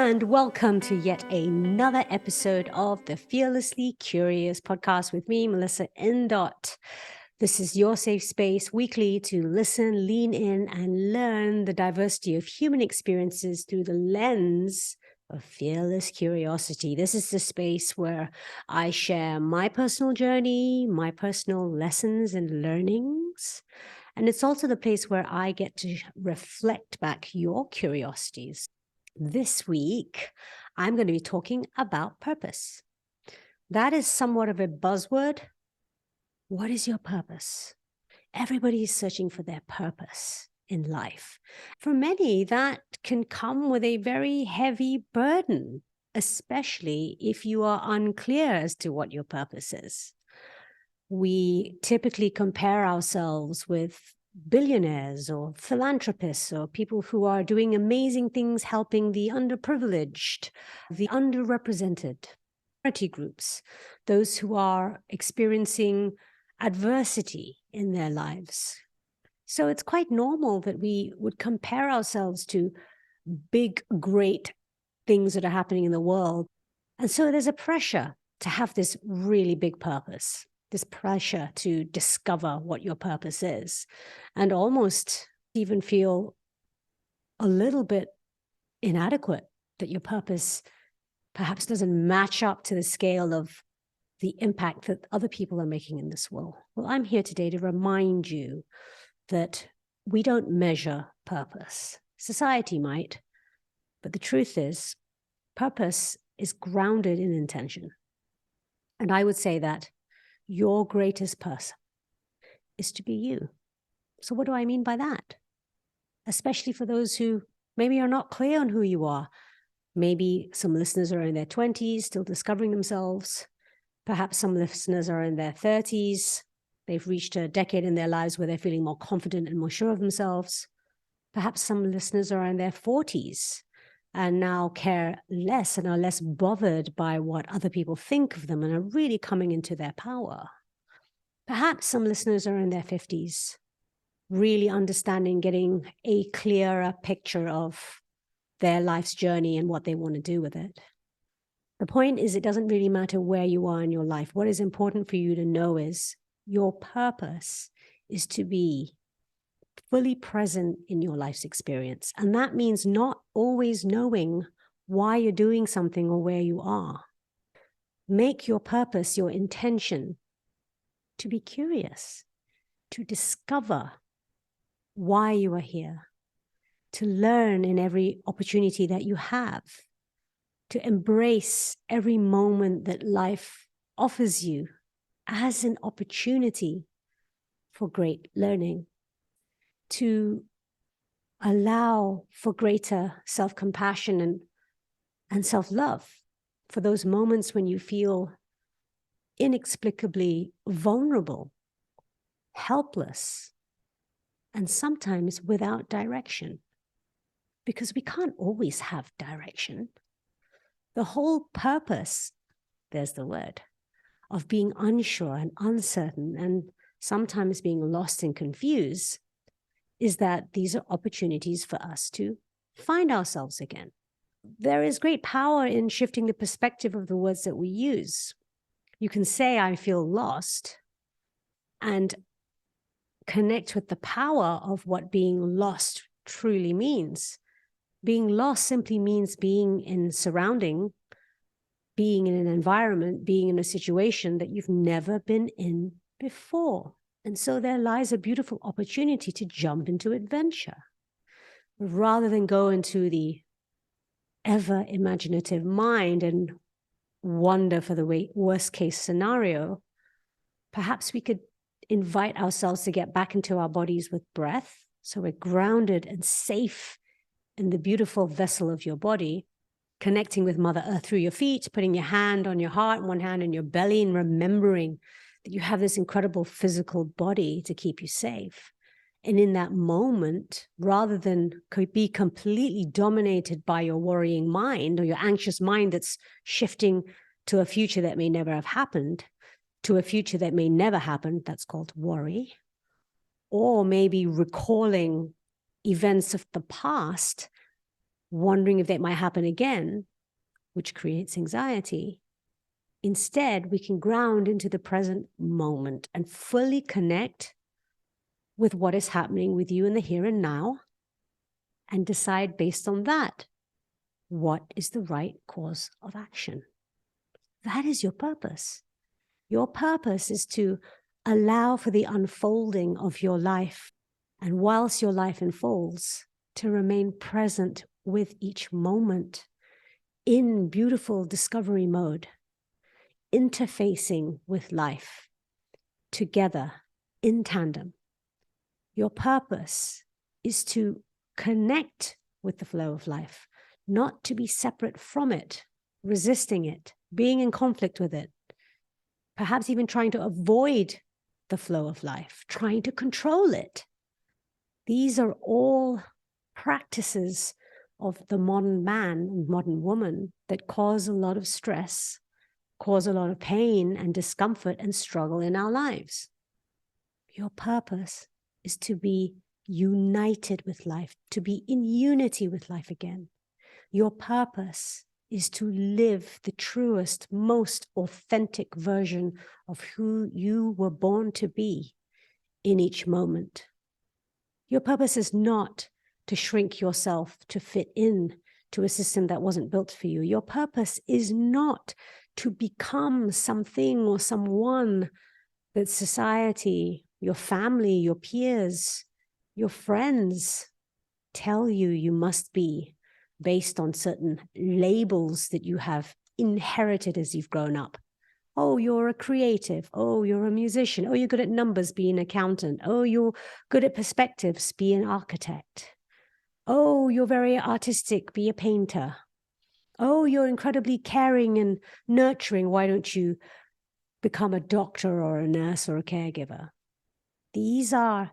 And welcome to yet another episode of the Fearlessly Curious podcast with me, Melissa Indot. This is your safe space weekly to listen, lean in, and learn the diversity of human experiences through the lens of fearless curiosity. This is the space where I share my personal journey, my personal lessons and learnings. And it's also the place where I get to reflect back your curiosities. This week, I'm going to be talking about purpose. That is somewhat of a buzzword. What is your purpose? Everybody is searching for their purpose in life. For many, that can come with a very heavy burden, especially if you are unclear as to what your purpose is. We typically compare ourselves with billionaires or philanthropists or people who are doing amazing things, helping the underprivileged, the underrepresented, minority groups, those who are experiencing adversity in their lives. So it's quite normal that we would compare ourselves to big, great things that are happening in the world. And so there's a pressure to have this really big purpose, this pressure to discover what your purpose is, and almost even feel a little bit inadequate that your purpose perhaps doesn't match up to the scale of the impact that other people are making in this world. Well, I'm here today to remind you that we don't measure purpose. Society might, but the truth is, purpose is grounded in intention. And I would say that your greatest person is to be you. So what do I mean by that? Especially for those who maybe are not clear on who you are. Maybe some listeners are in their 20s, still discovering themselves. Perhaps some listeners are in their 30s. They've reached a decade in their lives where they're feeling more confident and more sure of themselves. Perhaps some listeners are in their 40s and now care less and are less bothered by what other people think of them and are really coming into their power. Perhaps some listeners are in their 50s, really understanding, getting a clearer picture of their life's journey and what they want to do with it. The point is, it doesn't really matter where you are in your life. What is important for you to know is your purpose is to be fully present in your life's experience. And that means not always knowing why you're doing something or where you are. Make your purpose, your intention, to be curious, to discover why you are here, to learn in every opportunity that you have, to embrace every moment that life offers you as an opportunity for great learning, to allow for greater self-compassion and self-love for those moments when you feel inexplicably vulnerable, helpless, and sometimes without direction. Because we can't always have direction. The whole purpose, there's the word, of being unsure and uncertain and sometimes being lost and confused is that these are opportunities for us to find ourselves again. There is great power in shifting the perspective of the words that we use. You can say, I feel lost, and connect with the power of what being lost truly means. Being lost simply means being in surrounding, being in an environment, being in a situation that you've never been in before. And so there lies a beautiful opportunity to jump into adventure rather than go into the ever imaginative mind and wonder for the worst case scenario. Perhaps we could invite ourselves to get back into our bodies with breath. So we're grounded and safe in the beautiful vessel of your body, connecting with Mother Earth through your feet, putting your hand on your heart, one hand on your belly, and remembering that you have this incredible physical body to keep you safe. And in that moment, rather than be completely dominated by your worrying mind or your anxious mind that's shifting to a future that may never have happened, to a future that may never happen, that's called worry, or maybe recalling events of the past wondering if that might happen again, which creates anxiety. Instead, we can ground into the present moment and fully connect with what is happening with you in the here and now, and decide based on that, what is the right course of action. That is your purpose. Your purpose is to allow for the unfolding of your life, and whilst your life unfolds, to remain present with each moment in beautiful discovery mode, interfacing with life together in tandem. Your purpose is to connect with the flow of life, not to be separate from it, resisting it, being in conflict with it, perhaps even trying to avoid the flow of life, trying to control it. These are all practices of the modern man and modern woman that cause a lot of stress, cause a lot of pain and discomfort and struggle in our lives. Your purpose is to be united with life, to be in unity with life again. Your purpose is to live the truest, most authentic version of who you were born to be in each moment. Your purpose is not to shrink yourself to fit in to a system that wasn't built for you. Your purpose is not to become something or someone that society, your family, your peers, your friends tell you you must be based on certain labels that you have inherited as you've grown up. Oh, you're a creative. Oh, you're a musician. Oh, you're good at numbers, be an accountant. Oh, you're good at perspectives, be an architect. Oh, you're very artistic, be a painter. Oh, you're incredibly caring and nurturing. Why don't you become a doctor or a nurse or a caregiver? These are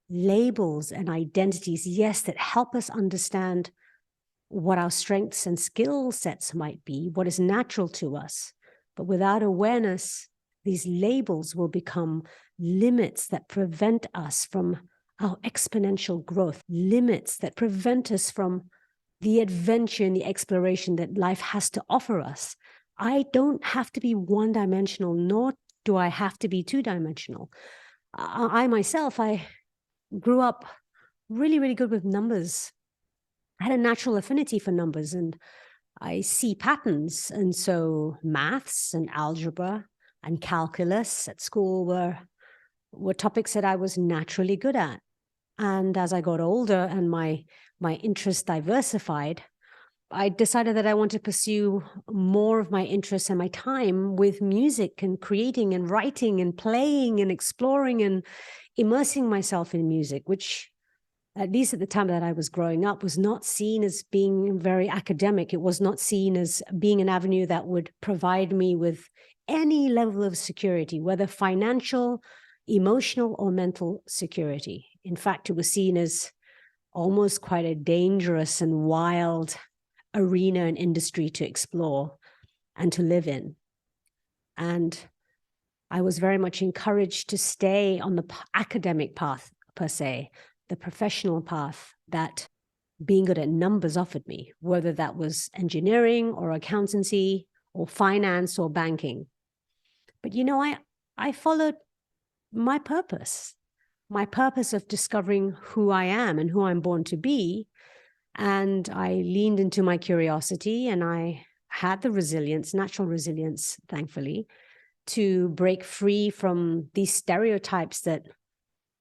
labels and identities, yes, that help us understand what our strengths and skill sets might be, what is natural to us. But without awareness, these labels will become limits that prevent us from our exponential growth, limits that prevent us from the adventure and the exploration that life has to offer us. I don't have to be one-dimensional, nor do I have to be two-dimensional. I myself, I grew up really, really good with numbers. I had a natural affinity for numbers, and I see patterns. And so maths and algebra and calculus at school were topics that I was naturally good at. And as I got older and my interests diversified, I decided that I wanted to pursue more of my interests and my time with music and creating and writing and playing and exploring and immersing myself in music, which, at least at the time that I was growing up, was not seen as being very academic. It was not seen as being an avenue that would provide me with any level of security, whether financial, emotional, or mental security. In fact, it was seen as almost quite a dangerous and wild arena and industry to explore and to live in. And I was very much encouraged to stay on the academic path, per se, the professional path that being good at numbers offered me, whether that was engineering or accountancy or finance or banking. But I followed my purpose of discovering who I am and who I'm born to be. And I leaned into my curiosity, and I had the resilience, natural resilience, thankfully, to break free from these stereotypes that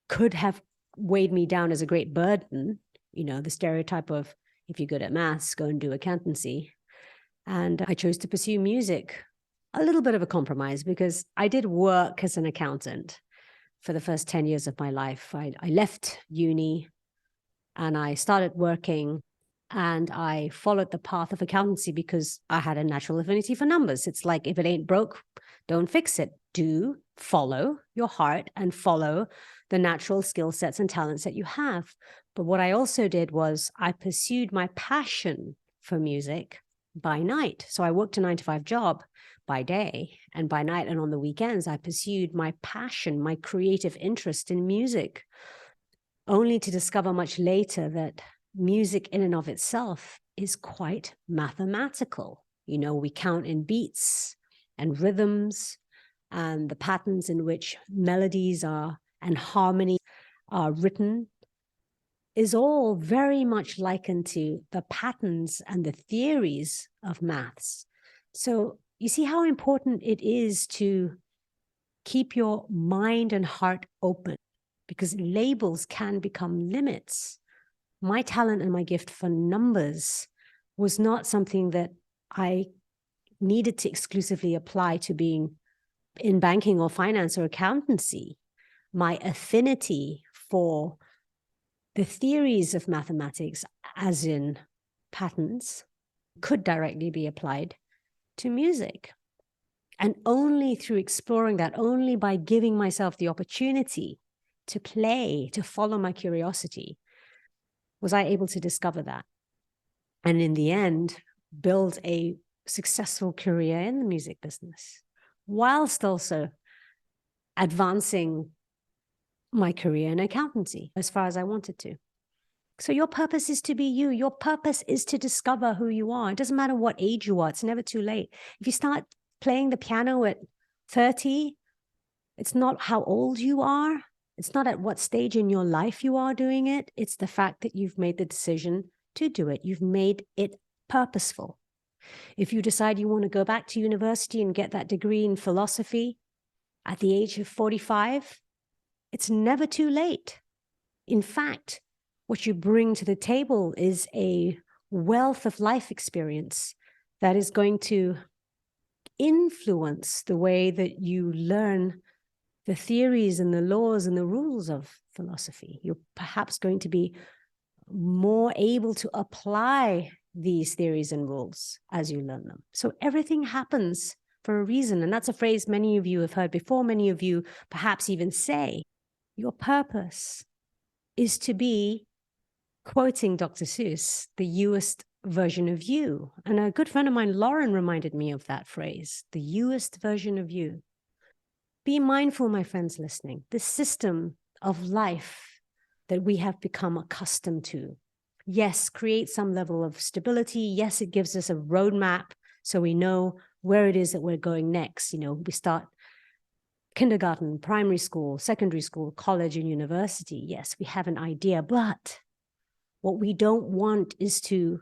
could have weighed me down as a great burden. The stereotype of, if you're good at maths, go and do accountancy. And I chose to pursue music. A little bit of a compromise, because I did work as an accountant for the first 10 years of my life. I left uni and I started working, and I followed the path of accountancy because I had a natural affinity for numbers. It's like, if it ain't broke, don't fix it. Do follow your heart and follow the natural skill sets and talents that you have. But what I also did was I pursued my passion for music by night. So I worked a 9-to-5 job by day, and by night and on the weekends, I pursued my passion, my creative interest in music, only to discover much later that music in and of itself is quite mathematical. We count in beats and rhythms, and the patterns in which melodies and harmonies are written is all very much likened to the patterns and the theories of maths. So you see how important it is to keep your mind and heart open, because labels can become limits. My talent and my gift for numbers was not something that I needed to exclusively apply to being in banking or finance or accountancy. My affinity for the theories of mathematics, as in patterns, could directly be applied to music. And only through exploring that, only by giving myself the opportunity to play, to follow my curiosity, was I able to discover that. And in the end, build a successful career in the music business, whilst also advancing my career in accountancy as far as I wanted to. So your purpose is to be you. Your purpose is to discover who you are. It doesn't matter what age you are. It's never too late. If you start playing the piano at 30, it's not how old you are. It's not at what stage in your life you are doing it. It's the fact that you've made the decision to do it. You've made it purposeful. If you decide you want to go back to university and get that degree in philosophy at the age of 45, it's never too late. In fact, what you bring to the table is a wealth of life experience that is going to influence the way that you learn the theories and the laws and the rules of philosophy. You're perhaps going to be more able to apply these theories and rules as you learn them. So everything happens for a reason. And that's a phrase many of you have heard before. Many of you perhaps even say, your purpose is to be, quoting Dr. Seuss, the youest version of you. And a good friend of mine, Lauren, reminded me of that phrase, the youest version of you. Be mindful, my friends listening, the system of life that we have become accustomed to. Yes, create some level of stability. Yes, it gives us a roadmap so we know where it is that we're going next. We start kindergarten, primary school, secondary school, college, and university. Yes, we have an idea, but what we don't want is to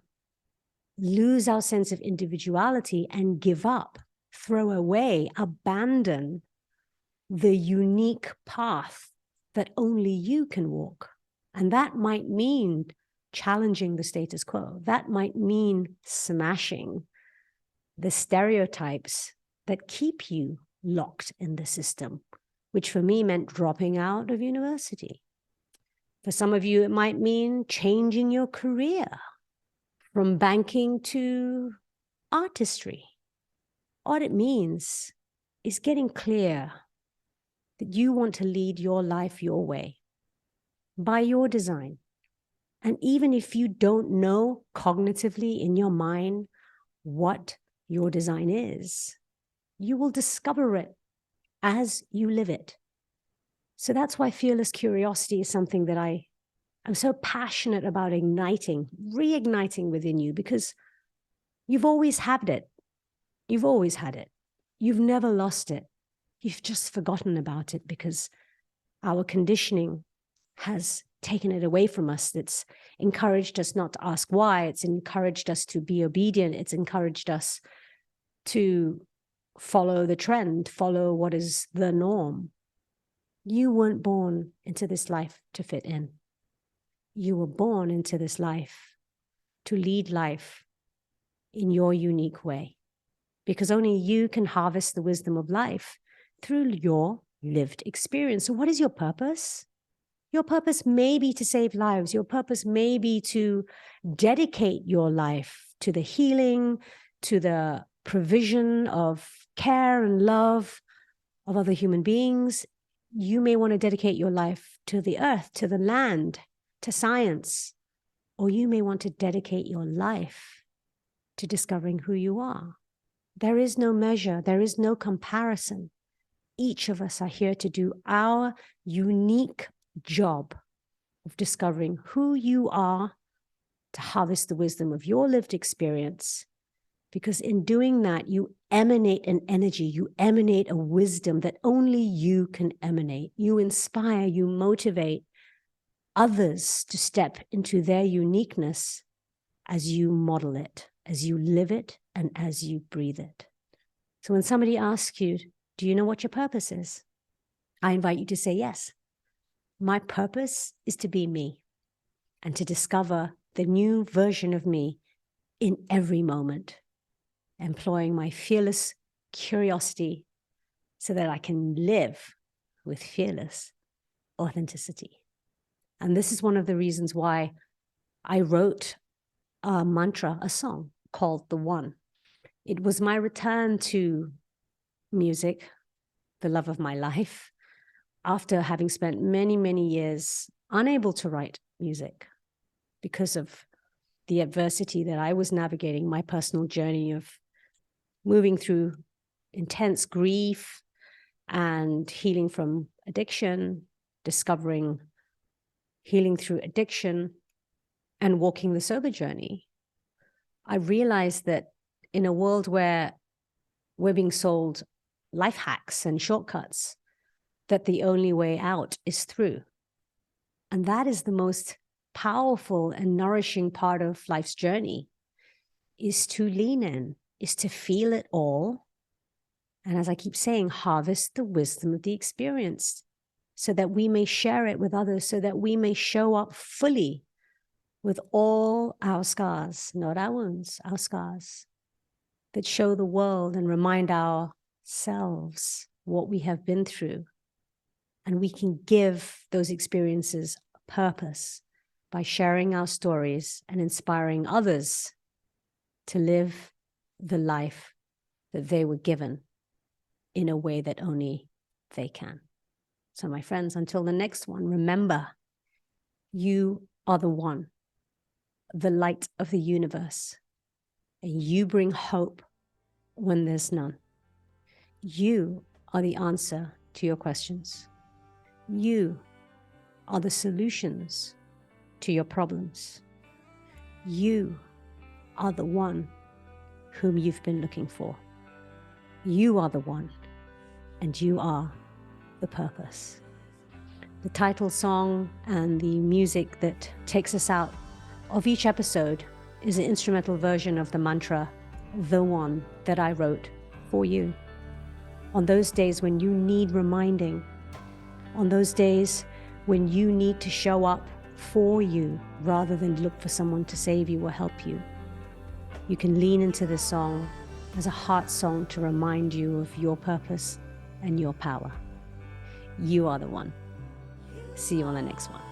lose our sense of individuality and give up, throw away, abandon the unique path that only you can walk. And that might mean challenging the status quo. That might mean smashing the stereotypes that keep you locked in the system, which for me meant dropping out of university. For some of you, it might mean changing your career from banking to artistry. What it means is getting clear that you want to lead your life your way, by your design. And even if you don't know cognitively in your mind what your design is, you will discover it as you live it. So that's why fearless curiosity is something that I'm so passionate about reigniting within you, because you've always had it. You've always had it. You've never lost it. You've just forgotten about it because our conditioning has taken it away from us. It's encouraged us not to ask why. It's encouraged us to be obedient. It's encouraged us to follow the trend, follow what is the norm. You weren't born into this life to fit in. You were born into this life to lead life in your unique way, because only you can harvest the wisdom of life through your lived experience. So what is your purpose? Your purpose may be to save lives. Your purpose may be to dedicate your life to the healing, to the provision of care and love of other human beings. You may want to dedicate your life to the earth, to the land, to science, or you may want to dedicate your life to discovering who you are. There is no measure. There is no comparison. Each of us are here to do our unique job of discovering who you are to harvest the wisdom of your lived experience. Because in doing that, you emanate an energy, you emanate a wisdom that only you can emanate. You inspire, you motivate others to step into their uniqueness as you model it, as you live it, and as you breathe it. So when somebody asks you, do you know what your purpose is? I invite you to say yes. My purpose is to be me and to discover the new version of me in every moment, employing my fearless curiosity so that I can live with fearless authenticity. And this is one of the reasons why I wrote a mantra, a song called The One. It was my return to music, the love of my life, after having spent many, many years unable to write music because of the adversity that I was navigating, my personal journey of moving through intense grief and healing from addiction, discovering healing through addiction, and walking the sober journey. I realized that in a world where we're being sold life hacks and shortcuts, that the only way out is through. And that is the most powerful and nourishing part of life's journey, is to lean in, is to feel it all. And as I keep saying, harvest the wisdom of the experience so that we may share it with others, so that we may show up fully with all our scars, not our wounds, our scars, that show the world and remind ourselves what we have been through. And we can give those experiences purpose by sharing our stories and inspiring others to live the life that they were given in a way that only they can. So my friends, until the next one, remember, you are the one, the light of the universe, and you bring hope when there's none. You are the answer to your questions. You are the solutions to your problems. You are the one whom you've been looking for. You are the one, and you are the purpose. The title song and the music that takes us out of each episode is an instrumental version of the mantra, The One, that I wrote for you. On those days when you need reminding, on those days when you need to show up for you rather than look for someone to save you or help you, you can lean into this song as a heart song to remind you of your purpose and your power. You are the one. See you on the next one.